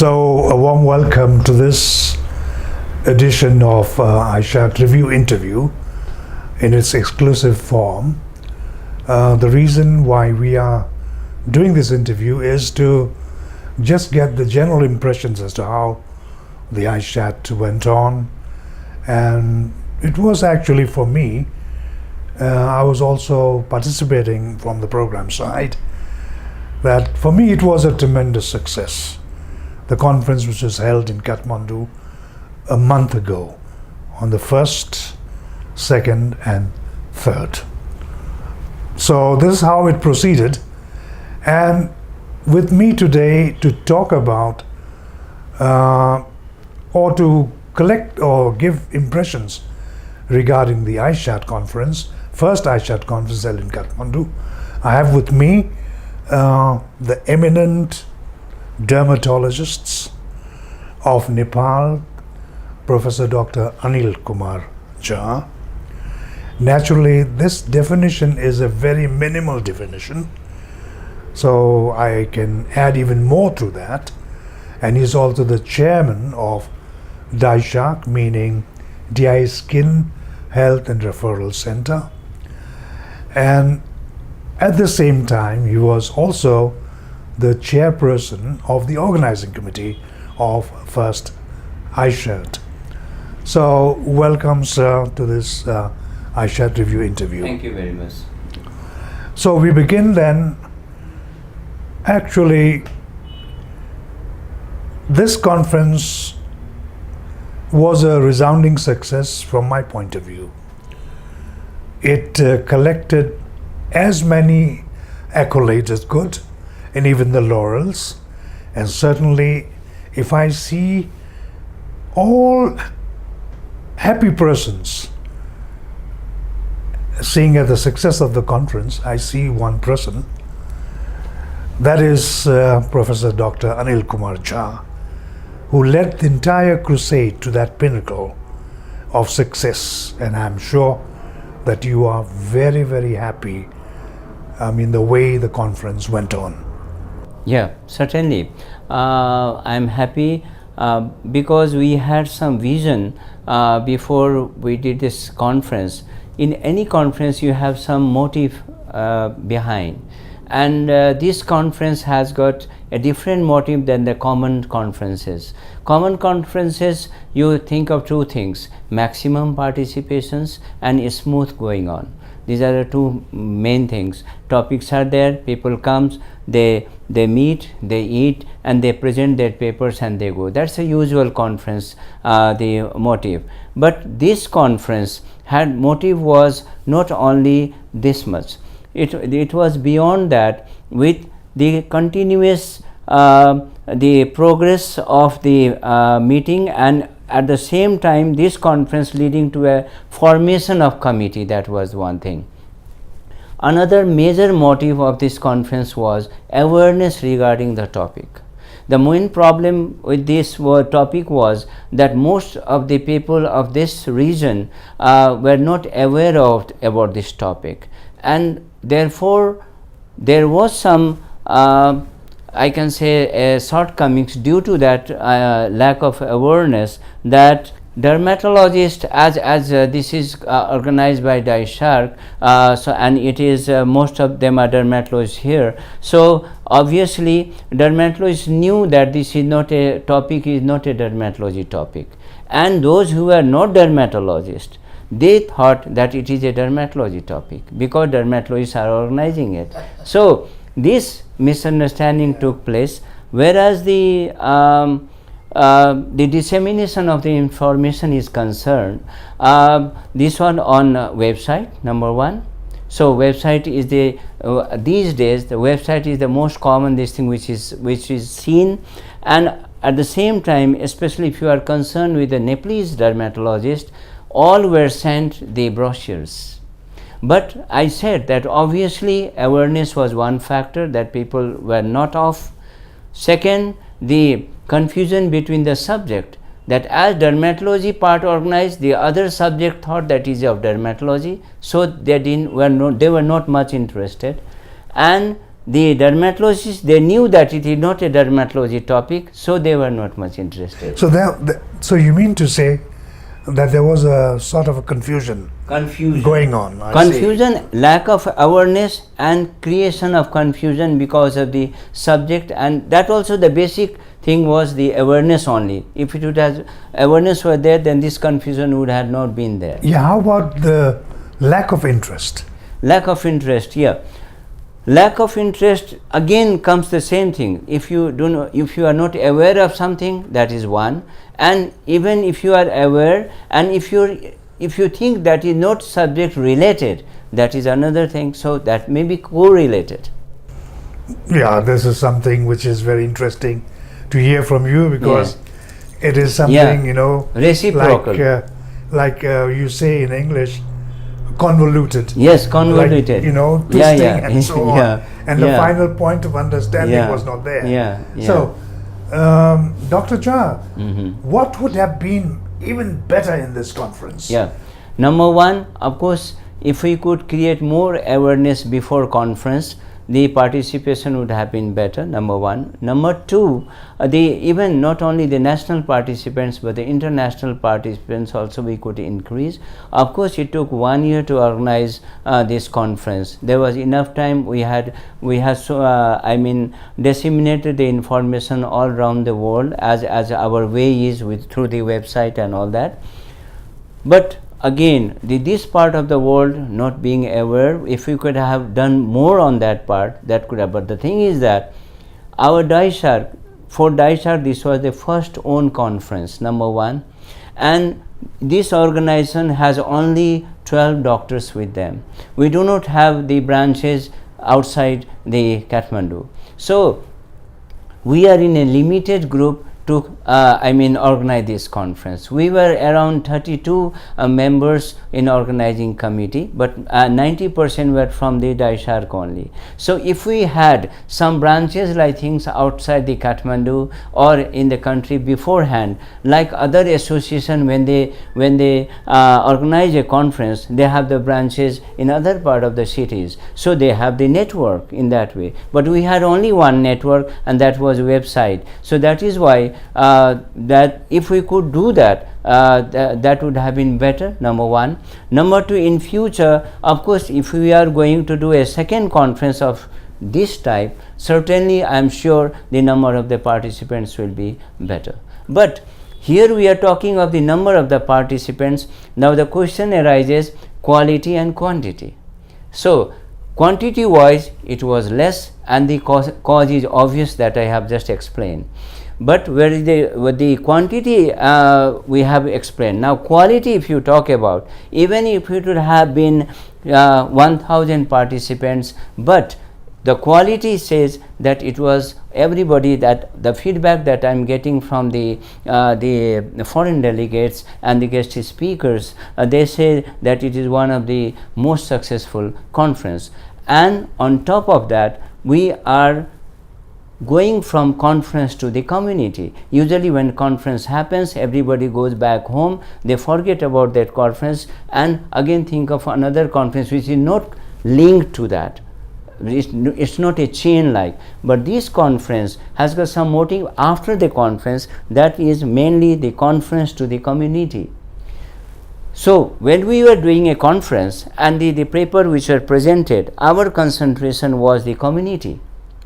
So, a warm welcome to this edition of ICEHAT Review Interview in its exclusive form. The reason why we are doing this interview is to just get the general impressions as to how the ICEHAT went on. And it was actually, for me, I was also participating from the program side, that for me it was a tremendous success. The conference, which was held in Kathmandu a month ago, on the 1st, 2nd and 3rd. So this is how it proceeded, and with me today to talk about or to collect or give impressions regarding the ICEHAT conference, first ICEHAT conference held in Kathmandu, I have with me the eminent dermatologists of Nepal, Professor Dr. Anil K Jha. Naturally, this definition is a very minimal definition, so I can add even more to that. And he's also the chairman of DISHAC, meaning DI Skin Health and Referral Center. And at the same time, he was also the chairperson of the organizing committee of first ICEHAT. So, welcome, sir, to this ICEHAT review interview. Thank you very much. So, we begin then. Actually, this conference was a resounding success from my point of view. It collected as many accolades as could, and even the laurels. And certainly, if I see all happy persons seeing at the success of the conference, I see one person. That is Professor Dr. Anil K Jha, who led the entire crusade to that pinnacle of success. And I'm sure that you are very, very happy, the way the conference went on. Yeah, certainly. I'm happy because we had some vision before we did this conference. In any conference, you have some motive behind. And this conference has got a different motive than the common conferences. Common conferences, you think of two things: maximum participations and smooth going on. These are the two main things. Topics are there, people comes, they meet, they eat, and they present their papers and they go. That's a usual conference, the motive. But this conference had motive was not only this much. It was beyond that, with the continuous the progress of the meeting, and at the same time this conference leading to a formation of committee. That was one thing. Another major motive of this conference was awareness regarding the topic. The main problem with this topic was that most of the people of this region were not aware about this topic, and therefore there was some I can say shortcomings due to that lack of awareness, that dermatologists, as this is organized by DISHAC, and it is most of them are dermatologists here. So obviously dermatologists knew that this is not a topic, is not a dermatology topic, and those who are not dermatologists, they thought that it is a dermatology topic because dermatologists are organizing it. So this misunderstanding took place, whereas the dissemination of the information is concerned. This one on website, number one. So website is the these days the website is the most common this thing which is seen, and at the same time, especially if you are concerned with the Nepalese dermatologist, all were sent the brochures. But I said that obviously awareness was one factor that people were not of. Second, the confusion between the subject, that as dermatology part organized, the other subject thought that is of dermatology, so they were not much interested. And the dermatologists, they knew that it is not a dermatology topic, so they were not much interested. So you mean to say that there was a sort of a confusion going on? Confusion, lack of awareness, and creation of confusion because of the subject, and that also the basic thing was the awareness only. If it would have awareness were there, then this confusion would have not been there. Yeah, how about the lack of interest? Lack of interest, yeah. Lack of interest, again comes the same thing. If you are not aware of something, that is one, and even if you are aware, and if you think that is not subject related, that is another thing. So that may be correlated. Yeah, this is something which is very interesting to hear from you, because it is something, you know, reciprocal, like you say in English, convoluted. Yes, convoluted. Like, you know, twisting and so on. And the final point of understanding was not there. So, Dr. Jha, what would have been even better in this conference? Yeah. Number one, of course, if we could create more awareness before conference, the participation would have been better, number one. Number two, even not only the national participants, but the international participants also we could increase. Of course, it took 1 year to organize this conference. There was enough time. We had disseminated the information all around the world as our way is through the website and all that. But again, this part of the world not being aware, if we could have done more on that part, that could have. But the thing is that for DICEHAT, this was the first own conference, number one, and this organization has only 12 doctors with them. We do not have the branches outside the Kathmandu. So we are in a limited group to organize this conference. We were around 32 members in organizing committee, but 90% were from the DICEHAT only. So if we had some branches like things outside the Kathmandu or in the country beforehand, like other association, when they organize a conference, they have the branches in other part of the cities, so they have the network in that way. But we had only one network, and that was website. So that is why that if we could do that, that would have been better, number one. Number two, in future, of course, if we are going to do a second conference of this type, certainly I am sure the number of the participants will be better. But here we are talking of the number of the participants. Now the question arises, quality and quantity. So quantity wise it was less, and the cause is obvious that I have just explained. But where is the quantity we have explained. Now quality, if you talk about, even if it would have been 1000 participants, but the quality says that it was everybody, that the feedback that I am getting from the foreign delegates and the guest speakers, they say that it is one of the most successful conference. And on top of that, we are going from conference to the community. Usually when conference happens, everybody goes back home, they forget about that conference and again think of another conference which is not linked to that. It's not a chain like, but this conference has got some motive after the conference, that is mainly the conference to the community. So when we were doing a conference and the paper which were presented, our concentration was the community.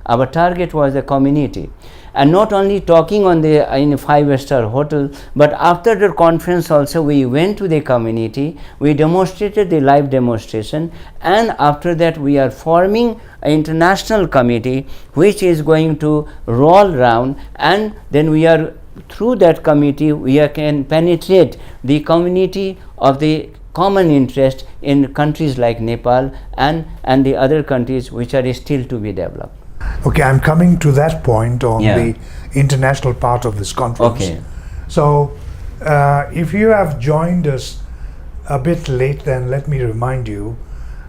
Our target was the community, and not only talking on in a 5-star hotel, but after the conference also we went to the community, we demonstrated the live demonstration, and after that we are forming an international committee which is going to roll around, and then we are through that committee we can penetrate the community of the common interest in countries like Nepal and the other countries which are still to be developed. Okay, I'm coming to that point on the international part of this conference. Okay. So, if you have joined us a bit late, then let me remind you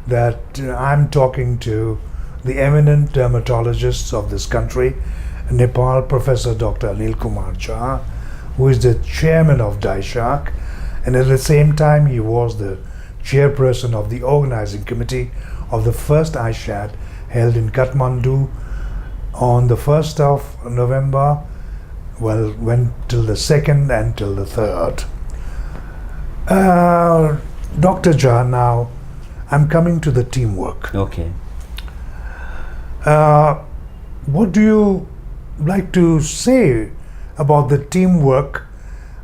that I'm talking to the eminent dermatologists of this country, Nepal, Professor Dr. Anil K Jha, who is the chairman of DICEHAT, and at the same time he was the chairperson of the organizing committee of the first ICEHAT held in Kathmandu on the 1st of November, well, went till the 2nd and till the 3rd. Dr. Jha, now I'm coming to the teamwork. Okay. What do you like to say about the teamwork?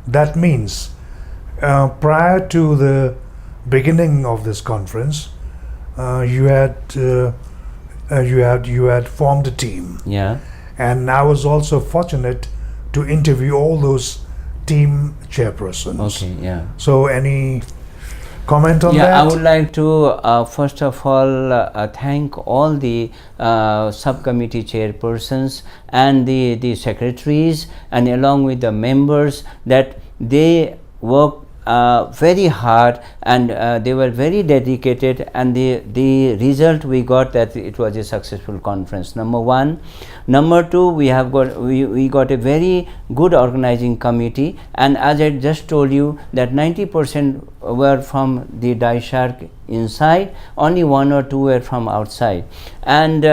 That means prior to the beginning of this conference, you had formed a team. Yeah. And I was also fortunate to interview all those team chairpersons. Okay. Yeah. So any comment on that? Yeah, I would like to first of all thank all the subcommittee chairpersons and the secretaries, and along with the members, that they worked very hard, and they were very dedicated, and the result we got, that it was a successful conference, number one. Number two, we got a very good organizing committee, and as I just told you, that 90% were from the Daishark inside, only 1 or 2 were from outside, and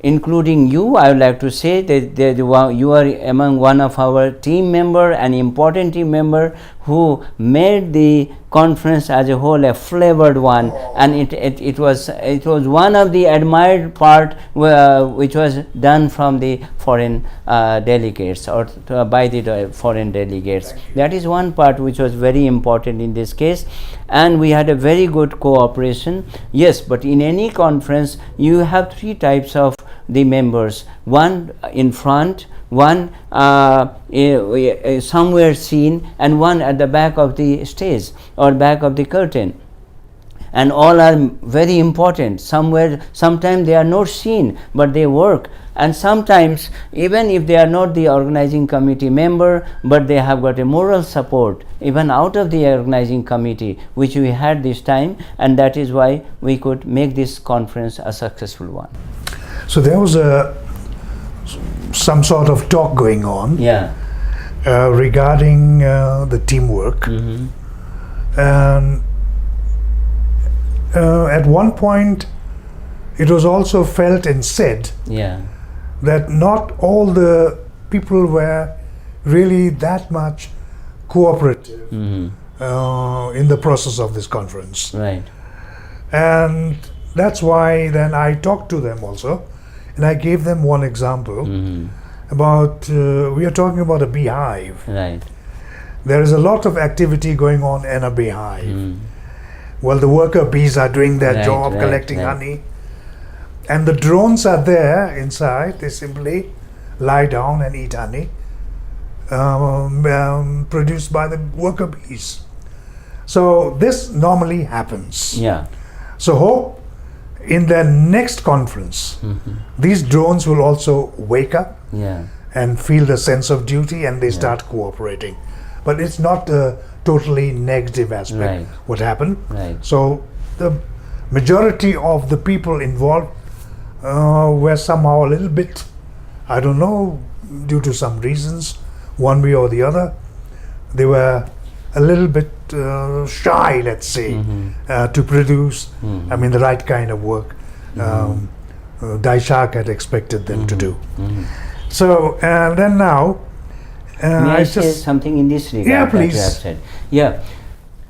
including you, I would like to say that you are among one of our team member, an important team member, who made the conference as a whole a flavored one, and it was one of the admired part which was done from the foreign delegates, or by the foreign delegates. That is one part which was very important in this case, and we had a very good cooperation. Yes, but in any conference you have 3 types of the members: one in front, one somewhere seen, and one at the back of the stage or back of the curtain, and all are very important. Sometimes they are not seen, but they work, and sometimes even if they are not the organizing committee member, but they have got a moral support even out of the organizing committee, which we had this time, and that is why we could make this conference a successful one. So there was some sort of talk going on, Yeah. Regarding the teamwork, and at one point it was also felt and said, Yeah. that not all the people were really that much cooperative in the process of this conference. Right. And that's why then I talked to them also, and I gave them one example about, we are talking about a beehive. Right. There is a lot of activity going on in a beehive. Well, the worker bees are doing their job, collecting honey, and the drones are there inside. They simply lie down and eat honey produced by the worker bees. So this normally happens. Yeah. So hope in their next conference, these drones will also wake up Yeah. and feel the sense of duty, and they start cooperating. But it's not a totally negative aspect. Right. What happened? Right. So the majority of the people involved were somehow a little bit, I don't know, due to some reasons, one way or the other, they were a little bit shy, let's say, to produce, I mean, the right kind of work Daishark had expected them to do. So, and then now, May I say something in this regard? Yeah, that you have please. said? Yeah.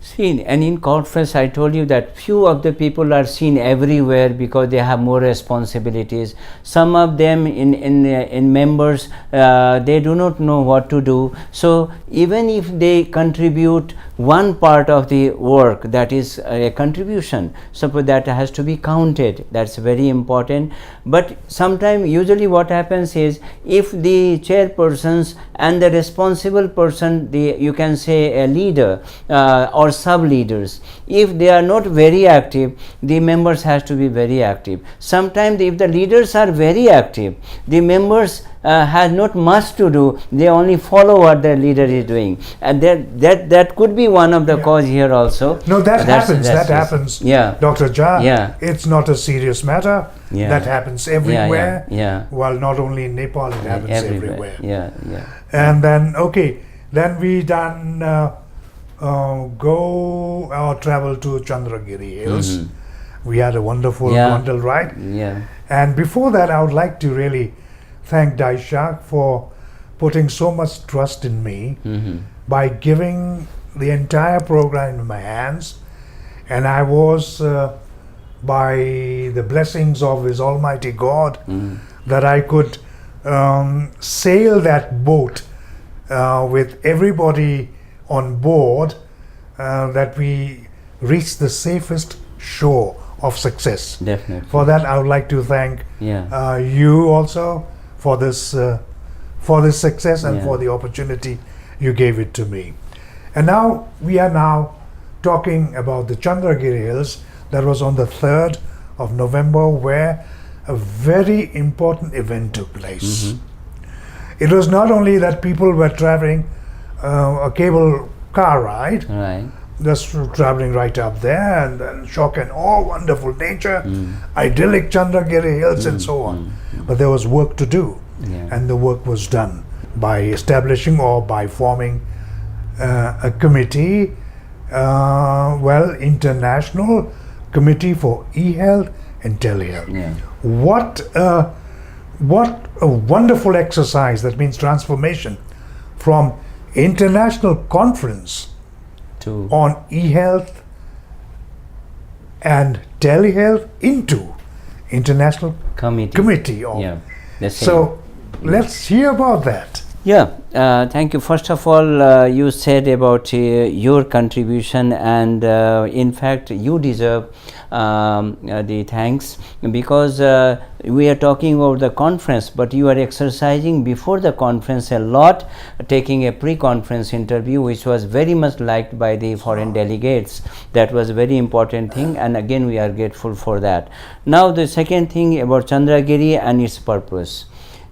See, and in conference I told you that few of the people are seen everywhere because they have more responsibilities. Some of them in members, they do not know what to do. So even if they contribute one part of the work, that is a contribution, suppose that has to be counted. That's very important. But sometimes, usually what happens is, if the chairpersons and the responsible person, you can say a leader or sub-leaders, if they are not very active, the members has to be very active. Sometimes if the leaders are very active, the members has not much to do, they only follow what the leader is doing, and that could be one of the cause here also. No, that happens. Yeah. Dr. Jha, Yeah. it's not a serious matter. Yeah. That happens everywhere. Yeah. Well, not only in Nepal, it happens everywhere. Yeah. And then, okay, then we done go or travel to Chandragiri Hills. Mm-hmm. We had a wonderful Yeah. gondola ride. Yeah. And before that, I would like to really thank Daishak for putting so much trust in me Mm-hmm. by giving the entire program in my hands. And I was, by the blessings of His Almighty God, that I could sail that boat with everybody on board, that we reached the safest shore of success. Definitely. For that, I would like to thank Yeah. you also for this success and Yeah. for the opportunity you gave it to me. And now we are now talking about the Chandragiri Hills. That was on the 3rd of November, where a very important event took place. It was not only that people were traveling a cable car ride, Right. just traveling right up there, and then shock and awe, wonderful nature, idyllic Chandragiri Hills, and so on. But there was work to do, Yeah. and the work was done by establishing or by forming a committee, International Committee for E-Health and Telehealth. Yeah. What a wonderful exercise! That means transformation from international conference To on e-health and telehealth into international committee of. Yeah. The same. So let's hear about that. Yeah, thank you. First of all, you said about your contribution, and in fact, you deserve the thanks, because we are talking about the conference, but you are exercising before the conference a lot, taking a pre-conference interview, which was very much liked by the foreign delegates. That was a very important thing, and again, we are grateful for that. Now, the second thing about Chandragiri and its purpose.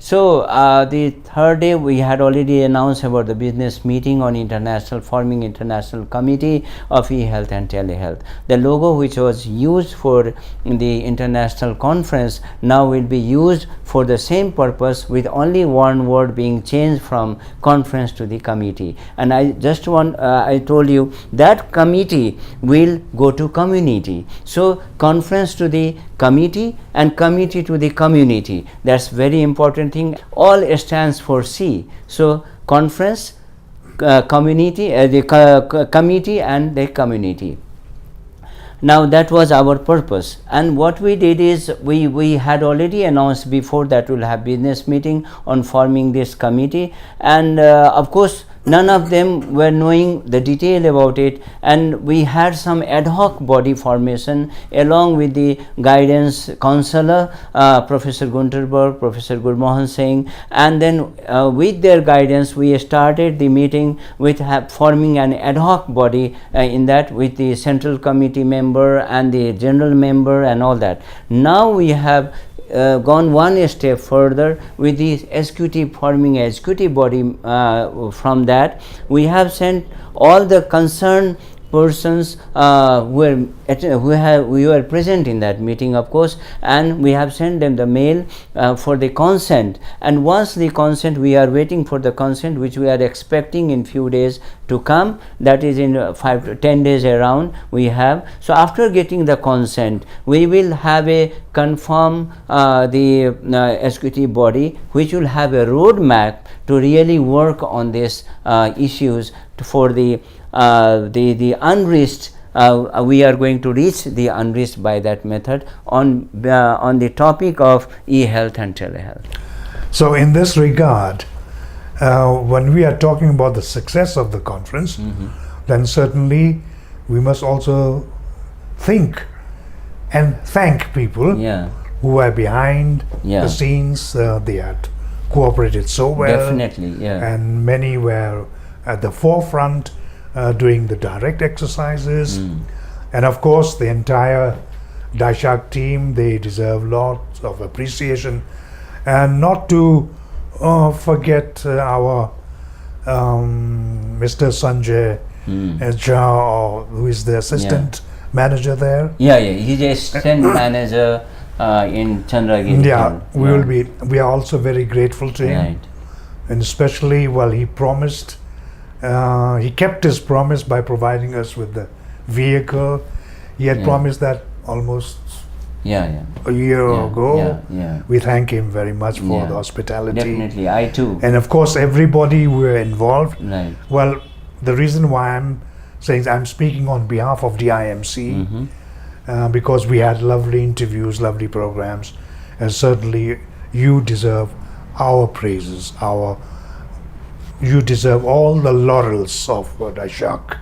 So the third day, we had already announced about the business meeting on forming international committee of e-health and telehealth. The logo which was used for the international conference now will be used for the same purpose, with only one word being changed from conference to the committee. And I just I told you that committee will go to community. So conference to the committee and committee to the community. That's very important thing. All stands for C. So conference, community, the committee and the community. Now that was our purpose, and what we did is we had already announced before that we'll have business meeting on forming this committee, and of course none of them were knowing the detail about it, and we had some ad hoc body formation along with the guidance counselor, Professor Gunterberg, Professor Gurmohan Singh, and then with their guidance we started the meeting with forming an ad hoc body in that, with the central committee member and the general member and all that. Now we have gone one step further with the executive, forming a executive body. From that we have sent all the concerned persons who were present in that meeting, of course, and we have sent them the mail for the consent. And once the consent, we are waiting for the consent, which we are expecting in few days to come. That is in 5 to 10 days around we have. So after getting the consent, we will have a confirm the executive body, which will have a roadmap to really work on these issues for the unreached. We are going to reach the unreached by that method on the topic of e-health and telehealth. So in this regard, when we are talking about the success of the conference, then certainly we must also think and thank people who are behind the scenes. They had cooperated so well. Definitely, and many were at the forefront doing the direct exercises. And of course the entire Daishak team, they deserve lots of appreciation. And not to forget our Mr. Sanjay Jha, who is the assistant manager there. He's a assistant manager in Chandragiri. We are also very grateful to him. And especially, he promised He kept his promise by providing us with the vehicle. He had Yeah. promised that almost Yeah. a year Yeah, ago. yeah. We thank him very much for Yeah. the hospitality. Definitely, I too. And of course, everybody were involved. Right. Well, the reason why I'm saying I'm speaking on behalf of the IMC, Mhm. because we had lovely interviews, lovely programs, and certainly you deserve our praises. You deserve all the laurels of ICEHAT.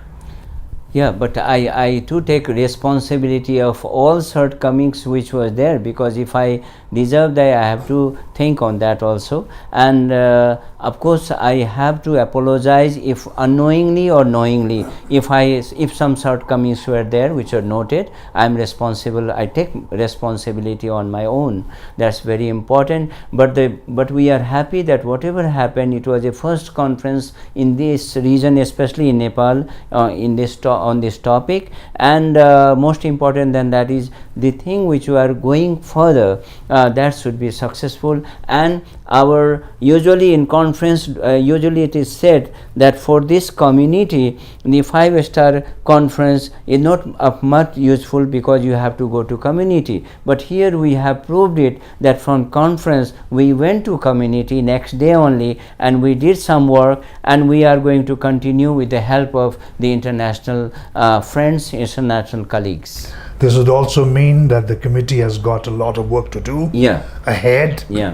Yeah, but I too take responsibility of all shortcomings which was there, because if I deserve that, I have to think on that also. And of course I have to apologize if unknowingly or knowingly, if some shortcomings were there which are noted. I am responsible. I take responsibility on my own. That's very important. But we are happy that whatever happened, it was a first conference in this region, especially in Nepal, on this topic. And most important than that is the thing which we are going further, that should be successful. And our usually in conference, usually it is said that for this community the 5-star conference is not of much useful, because you have to go to community. But here we have proved it, that from conference we went to community next day only, and we did some work, and we are going to continue with the help of the international friends, international colleagues. This would also mean that the committee has got a lot of work to do Yeah. ahead. Yeah.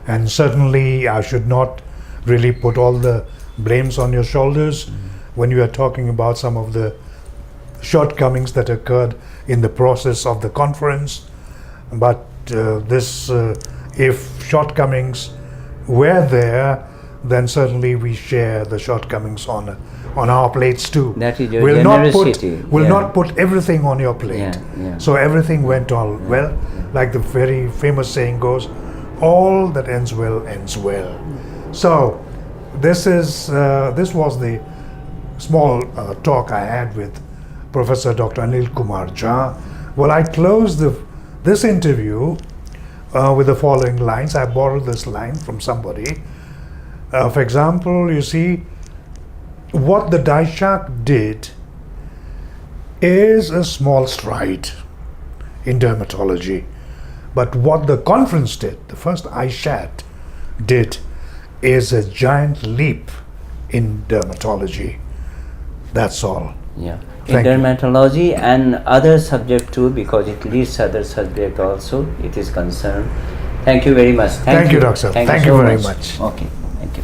And certainly I should not really put all the blames on your shoulders when you are talking about some of the shortcomings that occurred in the process of the conference. But if shortcomings were there, then certainly we share the shortcomings on our plates too. That is your We'll generosity. not put everything on your plate. Yeah. So everything went all well. Like the very famous saying goes, all that ends well ends well. So this was the small talk I had with Professor Dr. Anil K Jha. Well, I closed this interview with the following lines. I borrowed this line from somebody. For example, you see, what the ICEHAT did is a small stride in dermatology. But what the conference did, the first ICEHAT did, is a giant leap in dermatology. That's all. Yeah. In Thank you. dermatology and other subject too, because it leads other subject also, it is concerned. Thank you very much. Thank you, Doctor. Thank you so very much. Okay. Thank you.